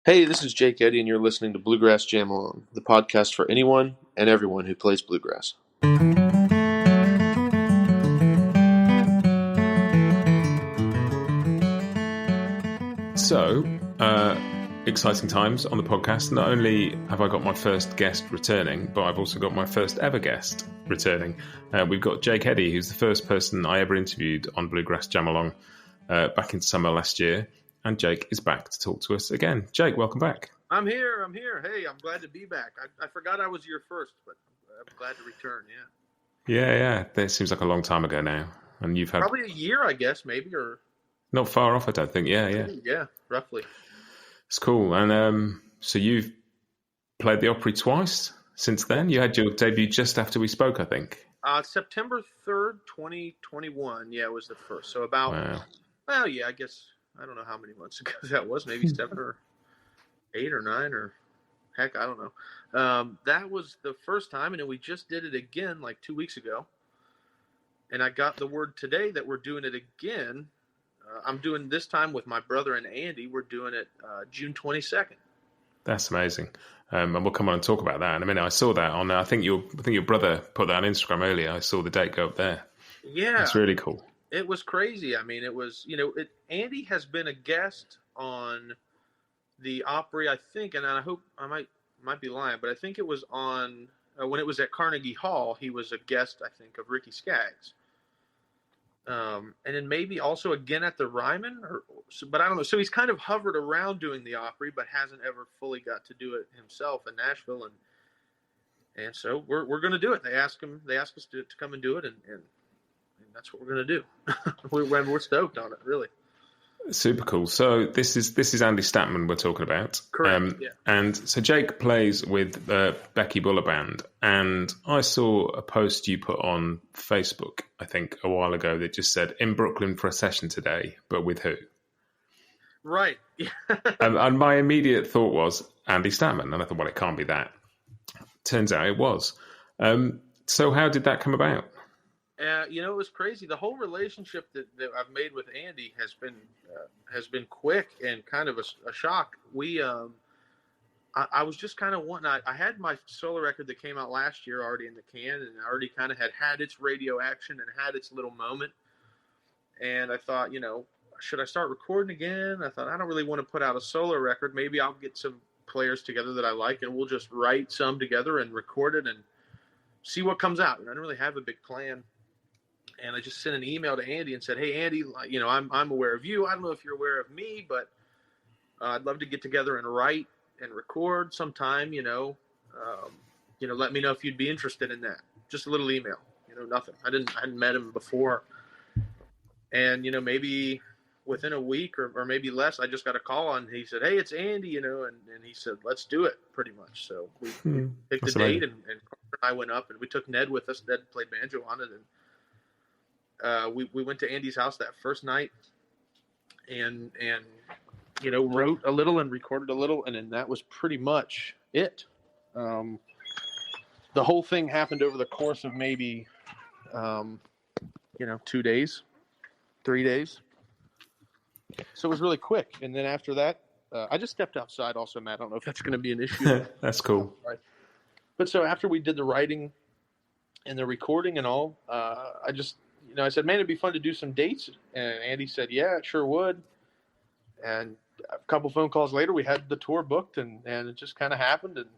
Hey, this is Jake Eddy, and you're listening to Bluegrass Jam Along, the podcast for anyone and everyone who plays bluegrass. So, exciting times on the podcast. Not only have I got my first guest returning, but I've also got my first ever guest returning. We've got Jake Eddy, who's the first person I ever interviewed on Bluegrass Jam Along back in summer last year. And Jake is back to talk to us again. Jake, welcome back. I'm here. Hey, I'm glad to be back. I forgot I was your first, but I'm glad to return, Yeah. That seems like a long time ago now. And you've had... Probably a year, I guess, maybe, or... Not far off, I don't think. Yeah. Yeah, roughly. It's cool. And so you've played the Opry twice since then? You had your debut just after we spoke, I think. September 3rd, 2021. Yeah, it was the first. So about... Wow. Well, yeah, I guess... I don't know how many months ago that was. Maybe 7 or 8 or 9 or... Heck, I don't know. That was the first time, and then we just did it again like 2 weeks ago. And I got the word today that we're doing it again. I'm doing this time with my brother and Andy. We're doing it June 22nd. That's amazing. And we'll come on and talk about that in a minute. I saw that on, I think your brother put that on Instagram earlier. I saw the date go up there. Yeah. It's really cool. It was crazy. I mean, it was, Andy has been a guest on the Opry, I think, and I hope I might be lying, but I think it was on, when it was at Carnegie Hall, he was a guest, I think, of Ricky Skaggs. And then maybe also again at the Ryman, but I don't know. So he's kind of hovered around doing the Opry, but hasn't ever fully got to do it himself in Nashville. And so we're going to do it. They asked us to come and do it, and that's what we're going to do. We're stoked on it, really. Super cool. So this is Andy Statman we're talking about. Correct. Yeah. And so Jake plays with Becky Buller Band, and I saw a post you put on Facebook, I think, a while ago that just said, "In Brooklyn for a session today, but with who?" Right. and my immediate thought was Andy Statman, and I thought, well, it can't be that. Turns out it was. So how did that come about? It was crazy. The whole relationship that I've made with Andy has been quick and kind of a shock. I was just kind of wanting. I had my solo record that came out last year already in the can, and I already kind of had its radio action and had its little moment. And I thought, should I start recording again? I thought, I don't really want to put out a solo record. Maybe I'll get some players together that I like, and we'll just write some together and record it and see what comes out. And I didn't really have a big plan. And I just sent an email to Andy and said, "Hey, Andy, I'm aware of you. I don't know if you're aware of me, but I'd love to get together and write and record sometime. Let me know if you'd be interested in that." Just a little email. Nothing. I hadn't met him before. And maybe within a week or maybe less, I just got a call and he said, "Hey, it's Andy," and he said, "Let's do it," pretty much. So we picked the date, and I went up, and we took Ned with us. Ned played banjo on it, and we went to Andy's house that first night and wrote a little and recorded a little, and then that was pretty much it. The whole thing happened over the course of maybe 2 days, 3 days. So it was really quick. And then after that, I just stepped outside also, Matt. I don't know if that's going to be an issue. That's cool. Right. But so after we did the writing and the recording and all, I just, I said, "Man, it'd be fun to do some dates." And Andy said, "Yeah, it sure would." And a couple phone calls later, we had the tour booked, and it just kind of happened, and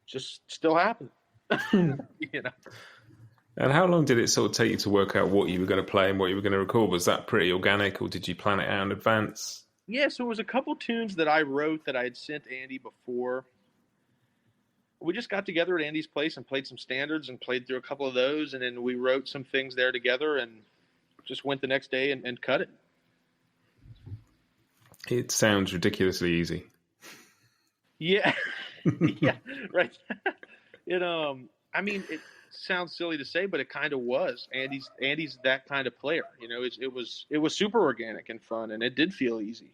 just still happened. And how long did it sort of take you to work out what you were going to play and what you were going to record? Was that pretty organic, or did you plan it out in advance? Yeah, so it was a couple tunes that I wrote that I had sent Andy before. We just got together at Andy's place and played some standards and played through a couple of those. And then we wrote some things there together and just went the next day and cut it. It sounds ridiculously easy. Yeah. Yeah, right. It sounds silly to say, but it kind of was. Andy's that kind of player. It was super organic and fun, and it did feel easy.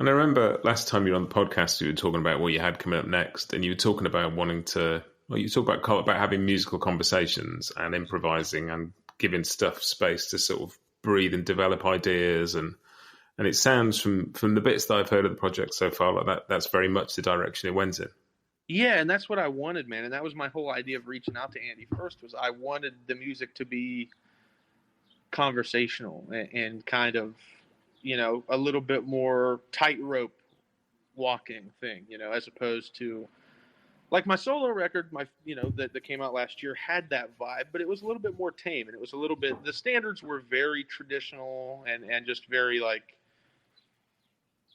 And I remember last time you were on the podcast, you were talking about what you had coming up next, and you were talking about you talk about having musical conversations and improvising and giving stuff space to sort of breathe and develop ideas. And And it sounds from the bits that I've heard of the project so far like that's very much the direction it went in. Yeah, and that's what I wanted, man. And that was my whole idea of reaching out to Andy first, was I wanted the music to be conversational and kind of, a little bit more tightrope walking thing, as opposed to like my solo record, that came out last year had that vibe, but it was a little bit more tame, and it was a little bit, the standards were very traditional and just very like,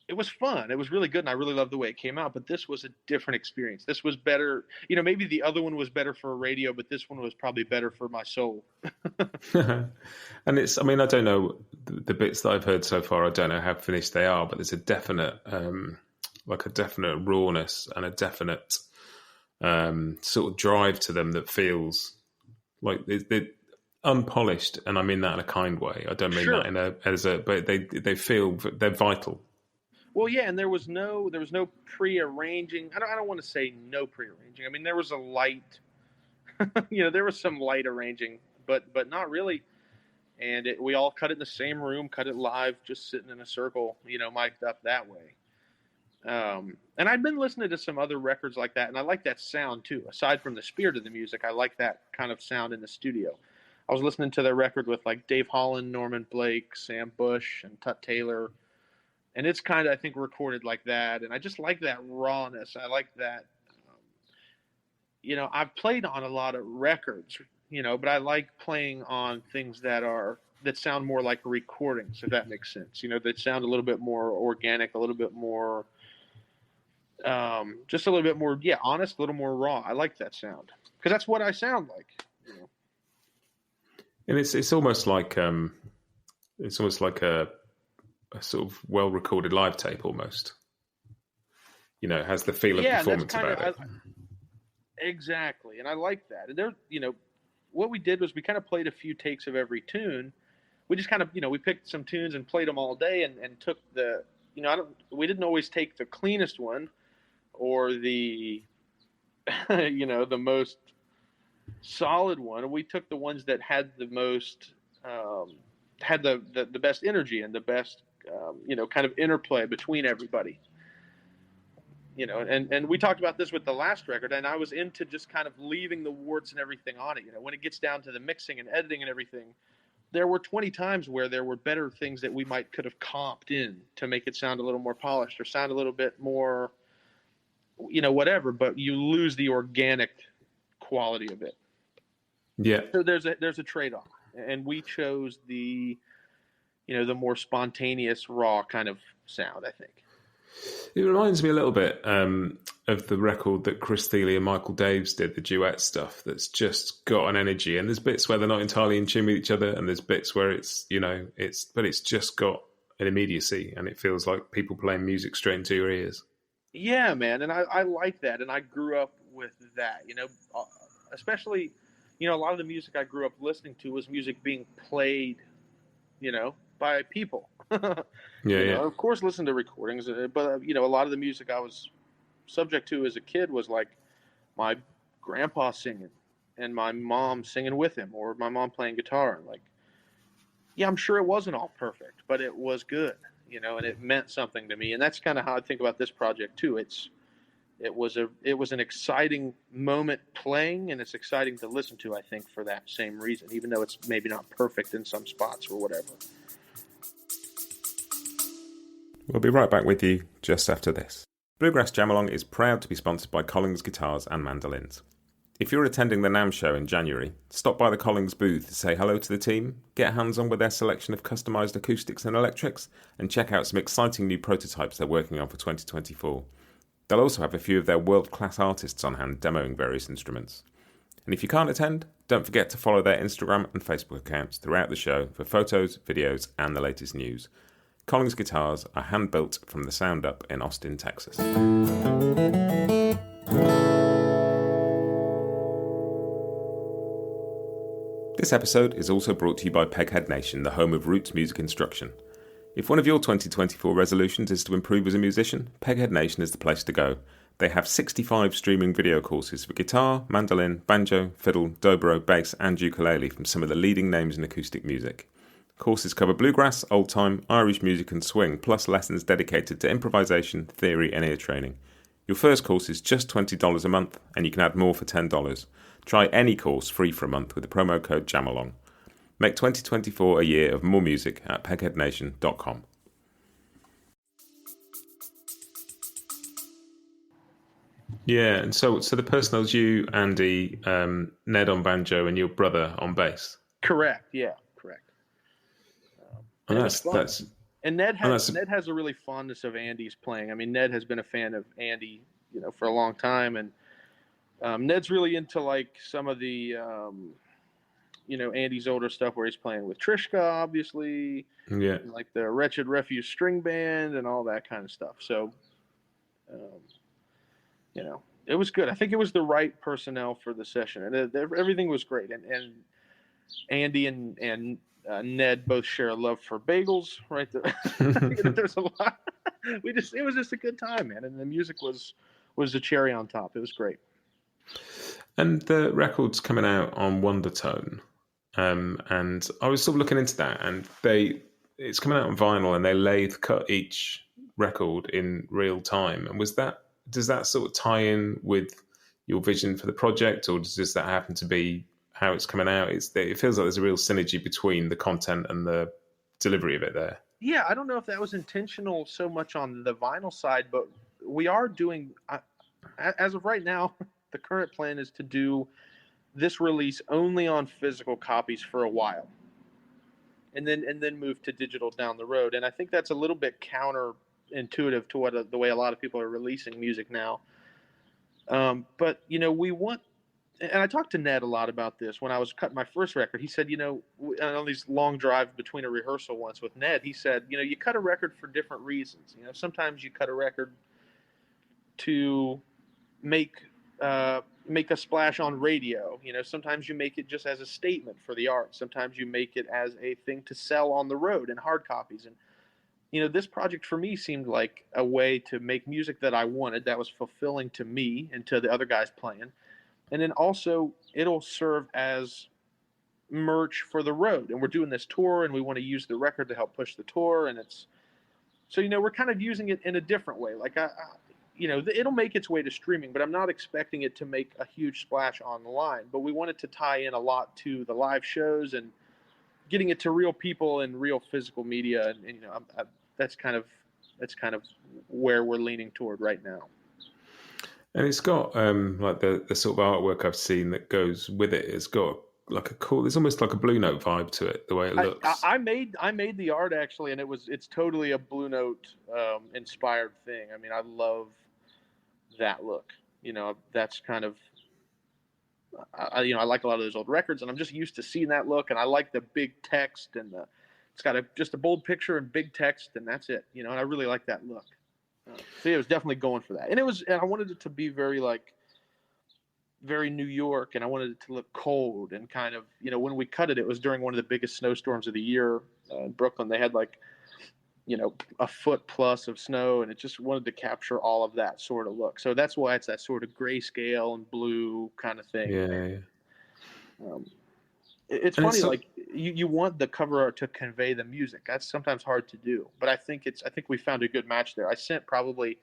it was fun. It was really good, and I really loved the way it came out. But this was a different experience. This was better. Maybe the other one was better for radio, but this one was probably better for my soul. And I don't know the bits that I've heard so far. I don't know how finished they are, but there's a definite, a definite rawness and a definite sort of drive to them that feels like they're unpolished, and I mean that in a kind way. I don't mean that but they feel they're vital. Well, yeah, and there was no prearranging. I don't want to say no prearranging. I mean, there was a light, there was some light arranging, but not really. And we all cut it in the same room, cut it live, just sitting in a circle, mic'd up that way. And I'd been listening to some other records like that, and I like that sound too. Aside from the spirit of the music, I like that kind of sound in the studio. I was listening to their record with like Dave Holland, Norman Blake, Sam Bush, and Tut Taylor. And it's kind of, I think, recorded like that. And I just like that rawness. I like that. I've played on a lot of records, but I like playing on things that sound more like recordings, if that makes sense. That sound a little bit more organic, a little bit more, just a little bit more, honest, a little more raw. I like that sound because that's what I sound like. And it's almost like a sort of well-recorded live tape almost. It has the feel of performance about it. Exactly, and I like that. And there, what we did was we kind of played a few takes of every tune. We just kind of, we picked some tunes and played them all day and took the, we didn't always take the cleanest one or the, the most solid one. We took the ones that had the most, had the best energy and the best, kind of interplay between everybody, and we talked about this with the last record, and I was into just kind of leaving the warts and everything on it. When it gets down to the mixing and editing and everything, there were 20 times where there were better things that we could have comped in to make it sound a little more polished or sound a little bit more, whatever, but you lose the organic quality of it. Yeah. So there's a trade-off, and we chose the more spontaneous, raw kind of sound, I think. It reminds me a little bit of the record that Chris Thile and Michael Daves did, the duet stuff, that's just got an energy. And there's bits where they're not entirely in tune with each other, and there's bits where it's just got an immediacy, and it feels like people playing music straight into your ears. Yeah, man, and I like that, and I grew up with that, especially, a lot of the music I grew up listening to was music being played, by people. Yeah. Of course, listen to recordings, but a lot of the music I was subject to as a kid was like my grandpa singing and my mom singing with him, or my mom playing guitar. Like, yeah, I'm sure it wasn't all perfect, but it was good, and it meant something to me. And that's kind of how I think about this project too. It was an exciting moment playing, and it's exciting to listen to, I think, for that same reason, even though it's maybe not perfect in some spots or whatever. We'll be right back with you just after this. Bluegrass Jam Along is proud to be sponsored by Collings Guitars and Mandolins. If you're attending the NAMM show in January, stop by the Collings booth to say hello to the team, get hands-on with their selection of customised acoustics and electrics, and check out some exciting new prototypes they're working on for 2024. They'll also have a few of their world-class artists on hand demoing various instruments. And if you can't attend, don't forget to follow their Instagram and Facebook accounts throughout the show for photos, videos, and the latest news. Collings guitars are hand-built from the Sound Up in Austin, Texas. This episode is also brought to you by Peghead Nation, the home of roots music instruction. If one of your 2024 resolutions is to improve as a musician, Peghead Nation is the place to go. They have 65 streaming video courses for guitar, mandolin, banjo, fiddle, dobro, bass and ukulele from some of the leading names in acoustic music. Courses cover bluegrass, old-time, Irish music and swing, plus lessons dedicated to improvisation, theory and ear training. Your first course is just $20 a month, and you can add more for $10. Try any course free for a month with the promo code JAMALONG. Make 2024 a year of more music at pegheadnation.com. Yeah, and so the person was you, Andy, Ned on banjo, and your brother on bass. Correct. Yeah, correct. And it was fun. that's and Ned has a really fondness of Andy's playing. I mean, Ned has been a fan of Andy, for a long time, and Ned's really into like some of the, Andy's older stuff where he's playing with Trishka, obviously, and like the Wretched Refuse String Band and all that kind of stuff. So, it was good. I think it was the right personnel for the session, and everything was great. And Andy and Ned both share a love for bagels, right there. There's a lot. It was just a good time, man. And the music was the cherry on top. It was great. And the record's coming out on Wondertone, and I was sort of looking into that, and it's coming out on vinyl, and they lathe cut each record in real time. And does that sort of tie in with your vision for the project, or does that happen to be how it's coming out? It feels like there's a real synergy between the content and the delivery of it there. Yeah, I don't know if that was intentional so much on the vinyl side, but we are doing, as of right now, the current plan is to do this release only on physical copies for a while, and then move to digital down the road. And I think that's a little bit counterintuitive to the way a lot of people are releasing music now. But we want. And I talked to Ned a lot about this when I was cutting my first record. He said, on these long drives between a rehearsal once with Ned, he said, you cut a record for different reasons. Sometimes you cut a record to make a splash on radio. Sometimes you make it just as a statement for the art. Sometimes you make it as a thing to sell on the road in hard copies. And this project for me seemed like a way to make music that I wanted, that was fulfilling to me and to the other guys playing. And then also it'll serve as merch for the road. And we're doing this tour, and we want to use the record to help push the tour. And we're kind of using it in a different way. Like it'll make its way to streaming, but I'm not expecting it to make a huge splash online. But we want it to tie in a lot to the live shows and getting it to real people and real physical media. And that's kind of where we're leaning toward right now. And it's got like the sort of artwork I've seen that goes with it. It's got like there's almost like a Blue Note vibe to it, the way it looks. I made the art actually, and it's totally a Blue Note inspired thing. I mean, I love that look. That's kind of I like a lot of those old records, and I'm just used to seeing that look. And I like the big text, and it's got just a bold picture and big text, and that's it. And I really like that look. So yeah, it was definitely going for that, and I wanted it to be very New York, and I wanted it to look cold and kind of, when we cut it, it was during one of the biggest snowstorms of the year in Brooklyn. They had a foot plus of snow, and it just wanted to capture all of that sort of look. So that's why it's that sort of grayscale and blue kind of thing. Yeah. It's funny, you want the cover art to convey the music. That's sometimes hard to do, but I think we found a good match there. I sent probably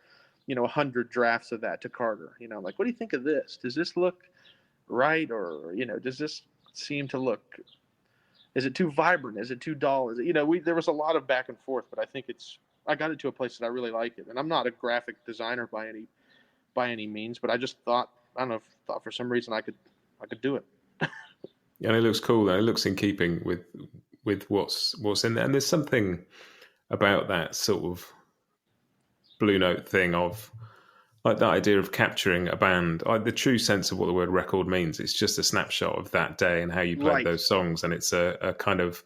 100 drafts of that to Carter. Like, what do you think of this? Does this look right, or does this seem to look? Is it too vibrant? Is it too dull? Is it, there was a lot of back and forth, but I think I got it to a place that I really like it. And I'm not a graphic designer by any means, but I just thought for some reason I could do it. And it looks cool, and it looks in keeping with what's in there. And there's something about that sort of Blue Note thing of like that idea of capturing a band, like the true sense of what the word record means. It's just a snapshot of that day and how you played those songs. And it's a kind of,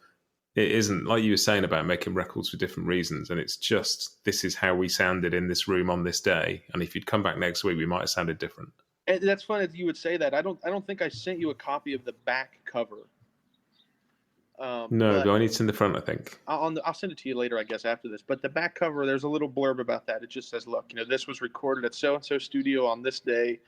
it isn't like you were saying about making records for different reasons. And it's just, this is how we sounded in this room on this day. And if you'd come back next week, we might have sounded different. And that's funny that you would say that. I don't think I sent you a copy of the back cover. No, but I need to in the front, I think. I'll send it to you later, I guess, after this. But the back cover, there's a little blurb about that. It just says, look, this was recorded at so-and-so studio on this day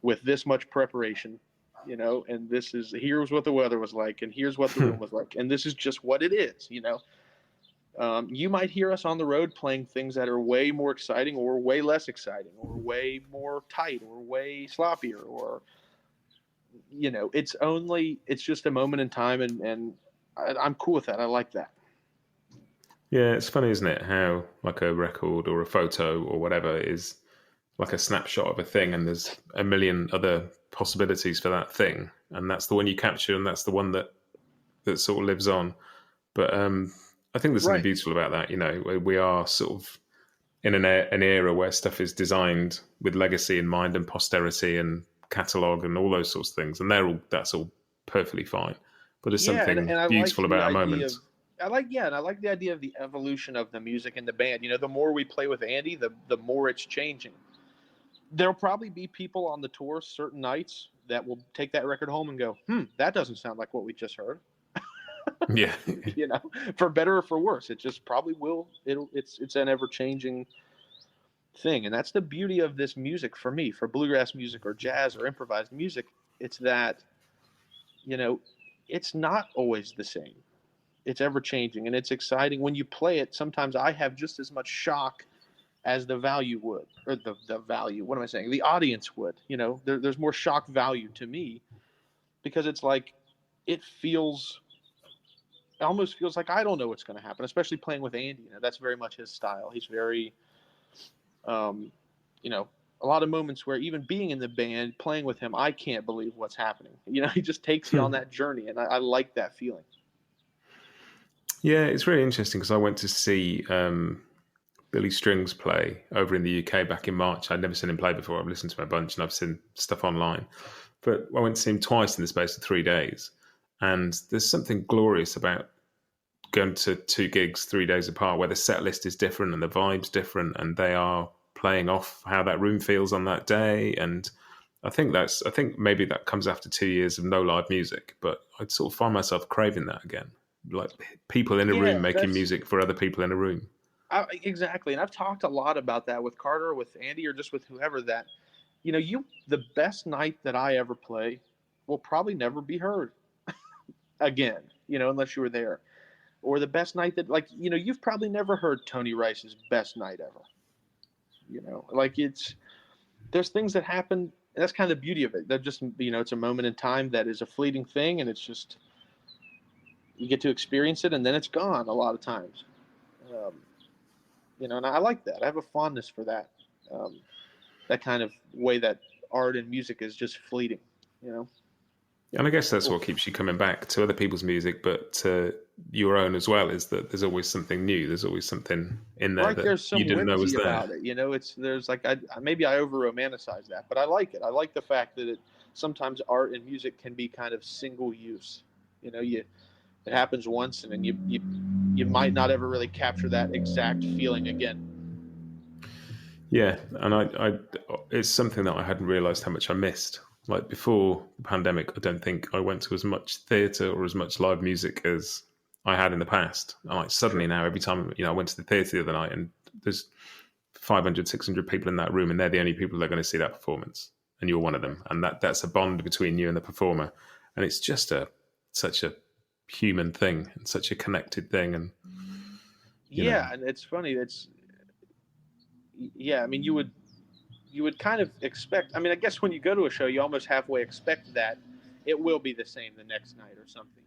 with this much preparation. and here's what the weather was like, and here's what the room was like, and this is just what it is. You might hear us on the road playing things that are way more exciting or way less exciting or way more tight or way sloppier, or it's just a moment in time, and I'm cool with that. I like that. Yeah, it's funny, isn't it, how like a record or a photo or whatever is like a snapshot of a thing, and there's a million other possibilities for that thing, and that's the one you capture, and that's the one that sort of lives on. But I think there's something beautiful about that. We are sort of in an era where stuff is designed with legacy in mind and posterity and catalogue and all those sorts of things, and that's all perfectly fine. But there's something and beautiful about a moment. I like the idea of the evolution of the music in the band. The more we play with Andy, the more it's changing. There'll probably be people on the tour certain nights that will take that record home and go, that doesn't sound like what we just heard. Yeah. For better or for worse, it just probably will. It's an ever changing thing, and that's the beauty of this music for me, for bluegrass music or jazz or improvised music. It's that, it's not always the same. It's ever changing, and it's exciting when you play it. Sometimes I have just as much shock as the value would, or the value. What am I saying? The audience would. There's more shock value to me, because it's like it almost feels like I don't know what's going to happen, especially playing with Andy. That's very much his style. He's very, a lot of moments where even being in the band, playing with him, I can't believe what's happening. He just takes you on that journey, and I like that feeling. Yeah, it's really interesting because I went to see Billy Strings play over in the UK back in March. I'd never seen him play before. I've listened to him a bunch and I've seen stuff online. But I went to see him twice in the space of 3 days. And there's something glorious about going to 2 gigs 3 days apart where the set list is different and the vibe's different, and they are playing off how that room feels on that day. And I think maybe that comes after 2 years of no live music, but I'd sort of find myself craving that again. Like people in a room making music for other people in a room. Exactly. And I've talked a lot about that with Carter, with Andy, or just with whoever, that, the best night that I ever play will probably never be heard again, unless you were there. Or the best night that, you've probably never heard Tony Rice's best night ever. There's things that happen, and that's kind of the beauty of it. They're just, it's a moment in time that is a fleeting thing, and it's just, you get to experience it, and then it's gone a lot of times. And I like that. I have a fondness for that. That kind of way that art and music is just fleeting, And I guess that's what keeps you coming back to other people's music, but to your own as well, is that there's always something new. There's always something in there that you didn't know was there. About it. There's like, maybe I over romanticize that, but I like it. I like the fact that sometimes art and music can be kind of single use. It happens once, and then you might not ever really capture that exact feeling again. Yeah, and it's something that I hadn't realised how much I missed. Like before the pandemic, I don't think I went to as much theatre or as much live music as I had in the past. And like suddenly now, every time I went to the theatre the other night, and there's 500, 600 people in that room, and they're the only people that are going to see that performance, and you're one of them, and that's a bond between you and the performer, and it's just such a human thing and such a connected thing. And and it's funny. I mean, you would kind of expect. I mean, I guess when you go to a show, you almost halfway expect that it will be the same the next night or something.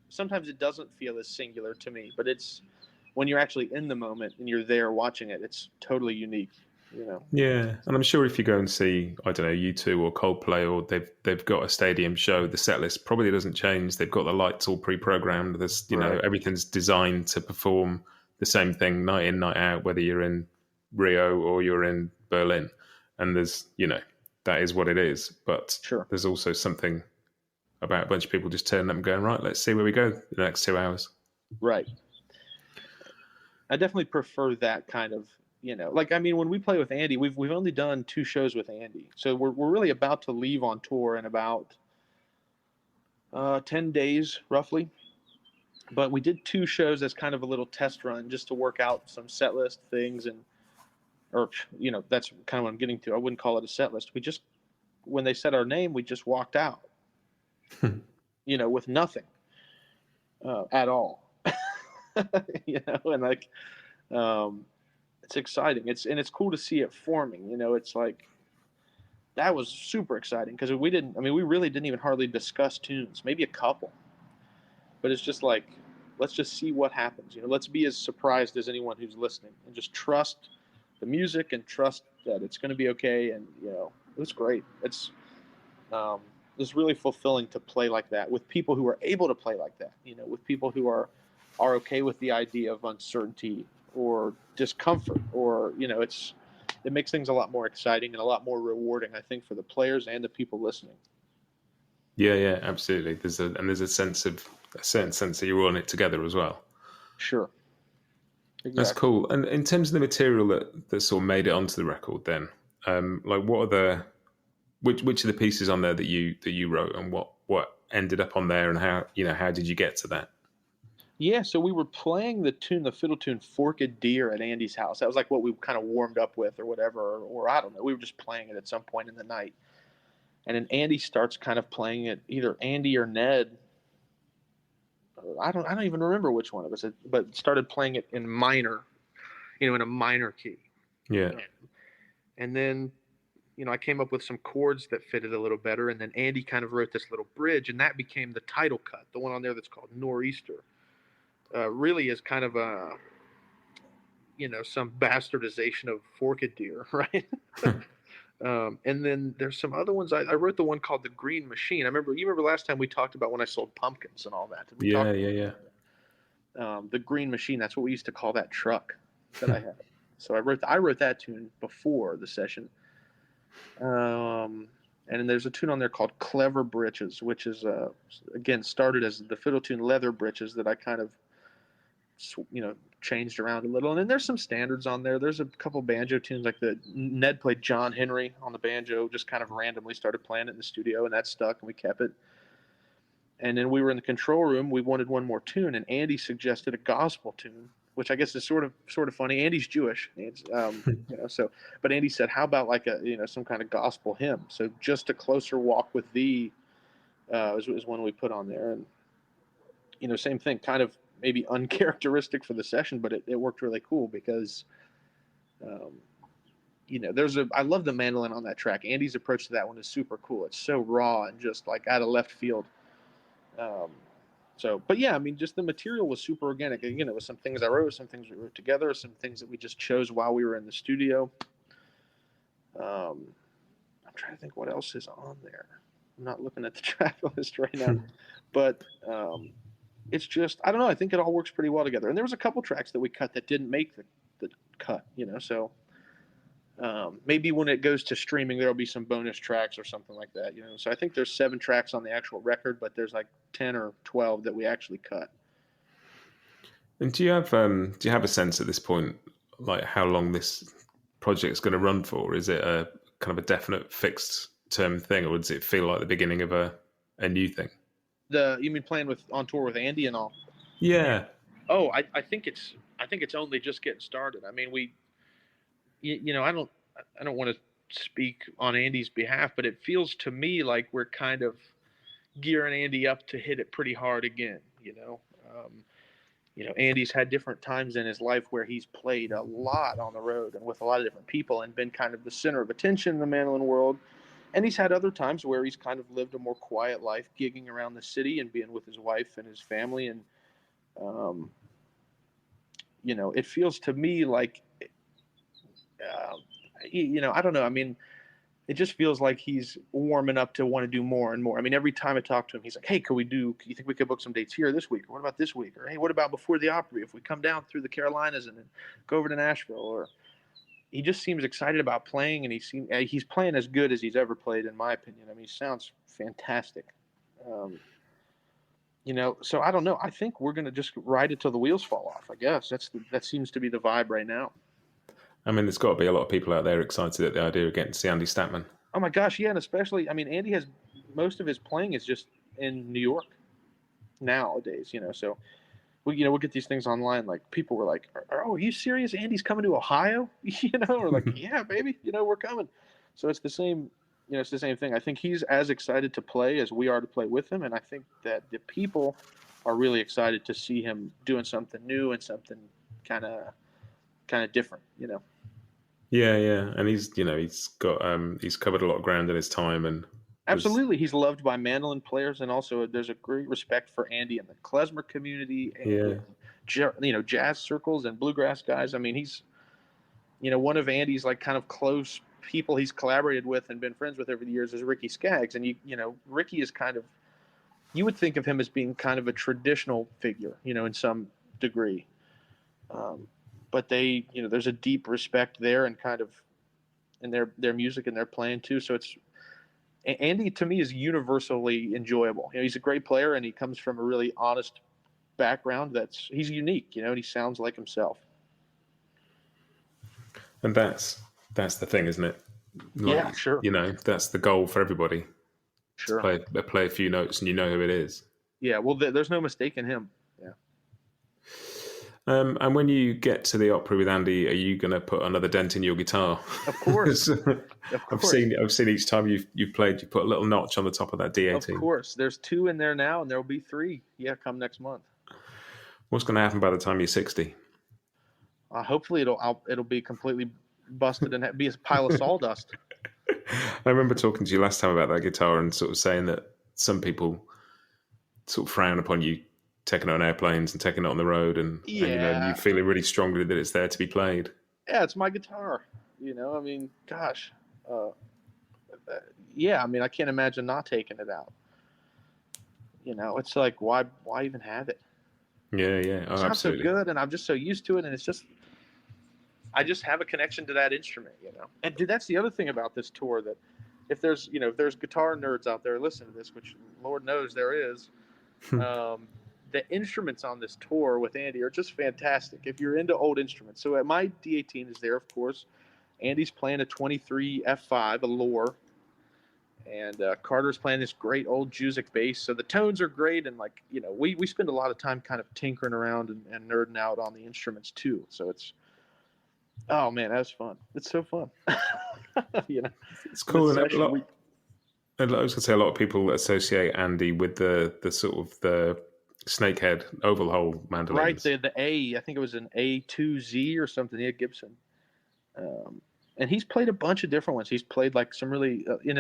Sometimes it doesn't feel as singular to me, but it's when you're actually in the moment and you're there watching it, it's totally unique. Yeah, and I'm sure if you go and see, I don't know, U2 or Coldplay, or they've got a stadium show, the set list probably doesn't change. They've got the lights all pre-programmed. There's everything's designed to perform the same thing night in, night out, whether you're in Rio or you're in Berlin. And there's that is what it is. But there's also something about a bunch of people just turning up and going, right, let's see where we go the next 2 hours. Right. I definitely prefer that kind of. When we play with Andy, we've only done 2 shows with Andy, so we're really about to leave on tour in about 10 days roughly. But we did 2 shows as kind of a little test run, just to work out some set list things, that's kind of what I'm getting to. I wouldn't call it a set list. We just, when they said our name, we just walked out, with nothing at all. And like, it's exciting. It's cool to see it forming. It's like that was super exciting because we really didn't even hardly discuss tunes, maybe a couple, but it's just like, let's just see what happens. Let's be as surprised as anyone who's listening, and just trust the music and trust that it's going to be okay. And it was great. It's really fulfilling to play like that with people who are able to play like that. With people who are okay with the idea of uncertainty or discomfort, or it makes things a lot more exciting and a lot more rewarding, I think, for the players and the people listening. Yeah, absolutely. There's a certain sense that you're all in it together as well. Sure. Exactly. That's cool. And in terms of the material that sort of made it onto the record, then, like, what are which of the pieces on there that you wrote, and what ended up on there, and how did you get to that? Yeah, so we were playing the fiddle tune "Forked Deer" at Andy's house. That was like what we kind of warmed up with, or whatever, or I don't know. We were just playing it at some point in the night, and then Andy starts kind of playing it. Either Andy or Ned, I don't even remember which one of us, but started playing it in minor, in a minor key. Yeah. And then, I came up with some chords that fitted a little better, and then Andy kind of wrote this little bridge, and that became the title cut, the one on there that's called Nor'easter. Really is kind of a, some bastardization of Forked Deer, right? And then there's some other ones. I wrote the one called The Green Machine. You remember last time we talked about when I sold pumpkins and all that. Did we talk Yeah. The Green Machine, that's what we used to call that truck that I had. So I wrote that tune before the session. And then there's a tune on there called Clever Britches, which is, again, started as the fiddle tune Leather Britches that I kind of, changed around a little. And then there's some standards on there. There's a couple banjo tunes, like Ned played John Henry on the banjo, just kind of randomly started playing it in the studio, and that stuck, and we kept it. And then we were in the control room. We wanted one more tune, and Andy suggested a gospel tune, which I guess is sort of funny. Andy's Jewish, but Andy said, "How about like some kind of gospel hymn?" So Just a Closer Walk with Thee is one we put on there, and same thing, kind of maybe uncharacteristic for the session, but it worked really cool because, I love the mandolin on that track. Andy's approach to that one is super cool. It's so raw and just like out of left field. But yeah, just the material was super organic. It was some things I wrote, some things we wrote together, some things that we just chose while we were in the studio. I'm trying to think what else is on there. I'm not looking at the track list right now, but it's just, I don't know. I think it all works pretty well together. And there was a couple tracks that we cut that didn't make the cut, so maybe when it goes to streaming, there'll be some bonus tracks or something like that, So I think there's 7 tracks on the actual record, but there's like 10 or 12 that we actually cut. And do you have a sense at this point, like, how long this project's going to run for? Is it a kind of a definite fixed term thing, or does it feel like the beginning of a new thing? You mean playing on tour with Andy and all? Yeah. Oh, I think it's only just getting started. I don't want to speak on Andy's behalf, but it feels to me like we're kind of gearing Andy up to hit it pretty hard again. Andy's had different times in his life where he's played a lot on the road and with a lot of different people and been kind of the center of attention in the mandolin world. And he's had other times where he's kind of lived a more quiet life, gigging around the city and being with his wife and his family. And, it feels to me like, I don't know. It just feels like he's warming up to want to do more and more. Every time I talk to him, he's like, "Hey, you think we could book some dates here this week? Or what about this week? Or, hey, what about before the Opry? If we come down through the Carolinas and then go over to Nashville?" Or he just seems excited about playing, and he's playing as good as he's ever played, in my opinion. He sounds fantastic. So I don't know. I think we're going to just ride it till the wheels fall off, I guess. That seems to be the vibe right now. There's got to be a lot of people out there excited at the idea of getting to see Andy Statman. Oh my gosh, yeah, and especially, Andy has most of his playing is just in New York nowadays, so we'll get these things online. Like, people were like, "Oh, are you serious? Andy's coming to Ohio?" We're like, "Yeah, baby, we're coming." So it's the same it's the same thing. I think he's as excited to play as we are to play with him, and I think that the people are really excited to see him doing something new and something kind of different. Yeah, and he's he's covered a lot of ground in his time, and Absolutely, he's loved by mandolin players, and also there's a great respect for Andy in the klezmer community and jazz circles and bluegrass guys. I mean, he's one of Andy's like kind of close people he's collaborated with and been friends with over the years is Ricky Skaggs, and Ricky is kind of, you would think of him as being kind of a traditional figure, in some degree, but they, there's a deep respect there and kind of in their music and their playing too. So Andy to me is universally enjoyable. He's a great player and he comes from a really honest background. He's unique, and he sounds like himself. And that's the thing, isn't it? Yeah, sure. That's the goal for everybody. Sure. To play a few notes and you know who it is. Yeah, well, there's no mistaking him. Yeah. And when you get to the Opry with Andy, are you going to put another dent in your guitar? Of course. Of course. I've seen each time you've played, you put a little notch on the top of that D18. Of course. There's 2 in there now, and there'll be 3. Yeah, come next month. What's going to happen by the time you're 60? Hopefully it'll be completely busted and be a pile of sawdust. I remember talking to you last time about that guitar and sort of saying that some people sort of frown upon you taking it on airplanes and taking it on the road, and you feeling really strongly that it's there to be played. Yeah, it's my guitar. I mean, gosh, yeah. I mean, I can't imagine not taking it out. It's like why even have it? Yeah. Oh, it's not absolutely. So good, and I'm just so used to it, and it's just I just have a connection to that instrument, And dude, that's the other thing about this tour, that if there's guitar nerds out there listening to this, which Lord knows there is. The instruments on this tour with Andy are just fantastic if you're into old instruments. So my D18 is there, of course. Andy's playing a 23 F5, a Lore. And Carter's playing this great old Jusic bass. So the tones are great. And, we spend a lot of time kind of tinkering around and nerding out on the instruments, too. So oh, man, that's fun. It's so fun. It's cool. And I was going to say a lot of people associate Andy with the sort of the snakehead oval hole mandolins. Right, the A, I think it was an A2Z or something, Gibson. And he's played a bunch of different ones. He's played like some really, in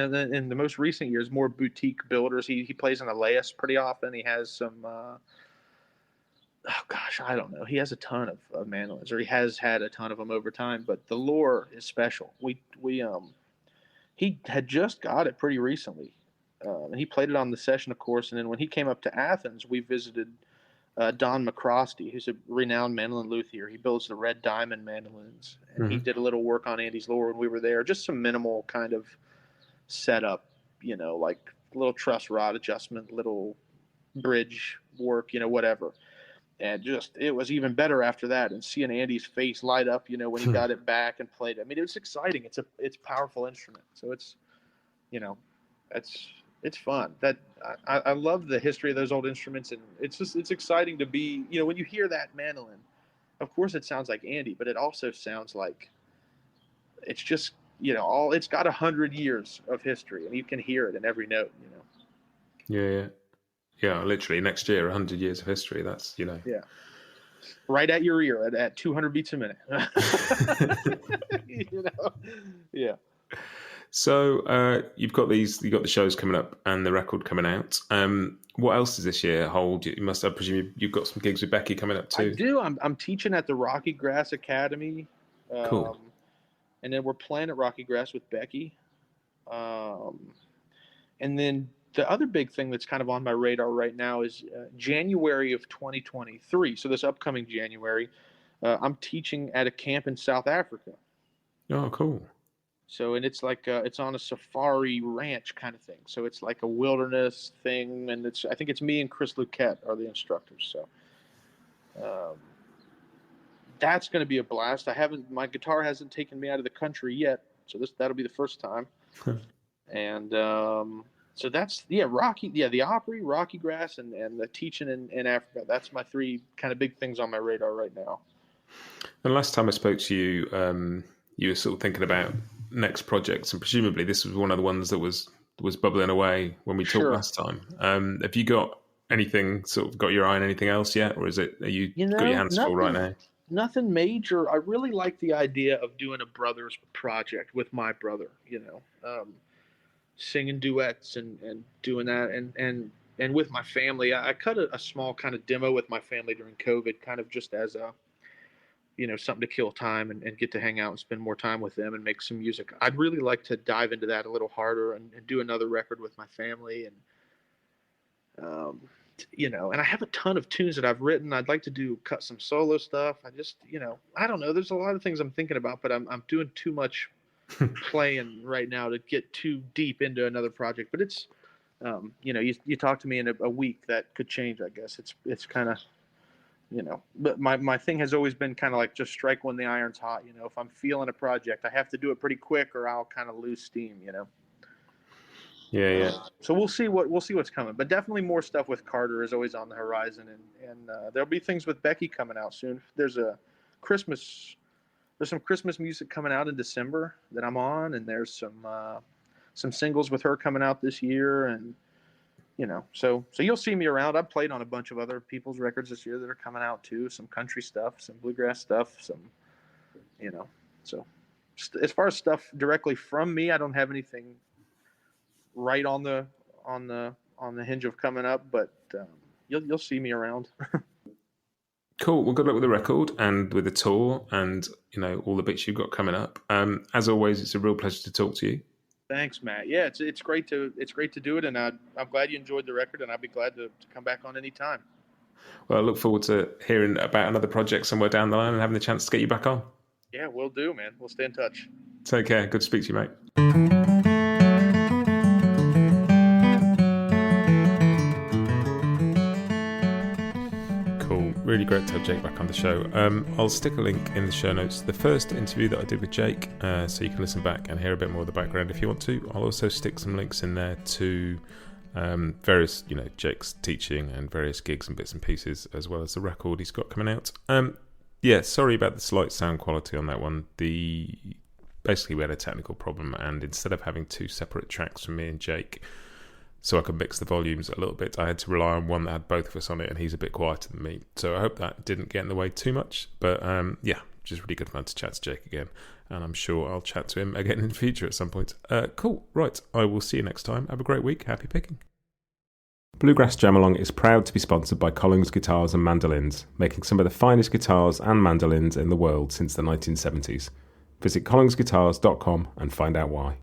the most recent years, more boutique builders. He plays an Elias pretty often. He has some, I don't know. He has a ton of mandolins, or he has had a ton of them over time. But the Lore is special. He had just got it pretty recently. And he played it on the session, of course. And then when he came up to Athens, we visited Don McCrosty, who's a renowned mandolin luthier. He builds the Red Diamond mandolins. And he did a little work on Andy's Lore when we were there. Just some minimal kind of setup, like little truss rod adjustment, little bridge work, whatever. And it was even better after that. And seeing Andy's face light up, when he got it back and played it. I mean, it was exciting. It's a powerful instrument. So it's fun. That I love the history of those old instruments, and it's exciting to be, when you hear that mandolin, of course it sounds like Andy, but it also sounds like it's just, it's got 100 years of history, and you can hear it in every note, Yeah, literally next year, 100 years of history. That's, Yeah. Right at your ear at 200 beats a minute. Yeah. So you've got the shows coming up and the record coming out. What else does this year hold? I presume you've got some gigs with Becky coming up too. I do. I'm teaching at the Rocky Grass Academy. Cool. And then we're playing at Rocky Grass with Becky. And then the other big thing that's kind of on my radar right now is January of 2023. So this upcoming January, I'm teaching at a camp in South Africa. Oh, cool. So, and it's like it's on a safari ranch kind of thing. So it's like a wilderness thing, and I think it's me and Chris Luquette are the instructors. So that's going to be a blast. My guitar hasn't taken me out of the country yet, so that'll be the first time. And so that's the Opry, Rocky Grass, and the teaching in Africa. That's my 3 kind of big things on my radar right now. And last time I spoke to you, you were sort of thinking about next projects, and presumably this was one of the ones that was bubbling away when we talked last time. Have you got anything got your eye on anything else yet, or are you got your hands full right now? Nothing major. I really like the idea of doing a brothers project with my brother. Singing duets and doing that, and with my family. I cut a small kind of demo with my family during COVID, kind of just as a something to kill time and get to hang out and spend more time with them and make some music. I'd really like to dive into that a little harder and do another record with my family. And, and I have a ton of tunes that I've written. I'd like to cut some solo stuff. I just, I don't know. There's a lot of things I'm thinking about, but I'm doing too much playing right now to get too deep into another project. But it's, you talk to me in a week, that could change, I guess. It's kind of, but my thing has always been kind of like just strike when the iron's hot. If I'm feeling a project, I have to do it pretty quick or I'll kind of lose steam. Yeah. So we'll see what's coming, but definitely more stuff with Carter is always on the horizon, and there'll be things with Becky coming out soon. There's some Christmas music coming out in December that I'm on, and there's some singles with her coming out this year, and so you'll see me around. I've played on a bunch of other people's records this year that are coming out too. Some country stuff, some bluegrass stuff, some, so as far as stuff directly from me, I don't have anything right on the hinge of coming up, but you'll see me around. Cool. Well, good luck with the record and with the tour and all the bits you've got coming up. As always, it's a real pleasure to talk to you. Thanks, Matt. Yeah, it's great to do it, and I'm glad you enjoyed the record, and I'd be glad to come back on any time. Well, I look forward to hearing about another project somewhere down the line and having the chance to get you back on. Yeah, we'll do, man. We'll stay in touch. Take care. Good to speak to you, mate. Cool. Really great to have Jake back on the show. I'll stick a link in the show notes to the first interview that I did with Jake, so you can listen back and hear a bit more of the background if you want to. I'll also stick some links in there to various, Jake's teaching and various gigs and bits and pieces, as well as the record he's got coming out. Sorry about the slight sound quality on that one. Basically we had a technical problem, and instead of having two separate tracks from me and Jake, so I could mix the volumes a little bit, I had to rely on one that had both of us on it, and he's a bit quieter than me. So I hope that didn't get in the way too much. But just really good fun to chat to Jake again, and I'm sure I'll chat to him again in the future at some point. Cool. Right. I will see you next time. Have a great week. Happy picking. Bluegrass Jam Along is proud to be sponsored by Collings Guitars and Mandolins, making some of the finest guitars and mandolins in the world since the 1970s. Visit collingsguitars.com and find out why.